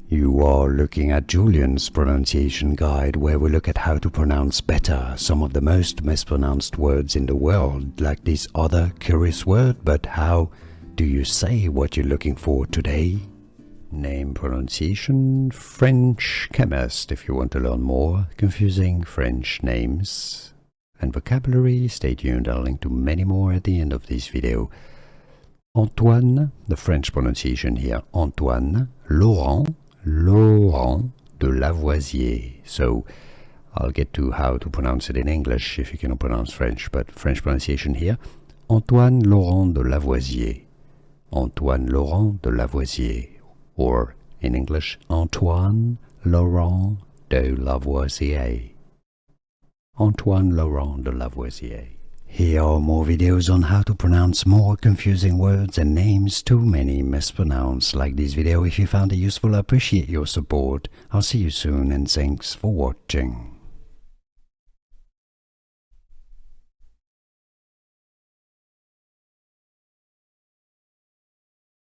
You are looking at Julian's pronunciation guide, where we look at how to pronounce better some of the most mispronounced words in the world, like this other curious word. But how do you say what you're looking for today? Name pronunciation, French chemist if you want to learn more confusing French names. And vocabulary, stay tuned, I'll link to many more at the end of this video. Antoine, the French pronunciation here, Antoine Laurent de Lavoisier. So I'll get to how to pronounce it in English if you cannot pronounce French, but French pronunciation here, Antoine Laurent de Lavoisier. Antoine Laurent de Lavoisier, or in English, Antoine Laurent de Lavoisier. Antoine Laurent de Lavoisier. Here are more videos on how to pronounce more confusing words and names too many mispronounced. Like this video if you found it useful. I appreciate your support. I'll see you soon and thanks for watching.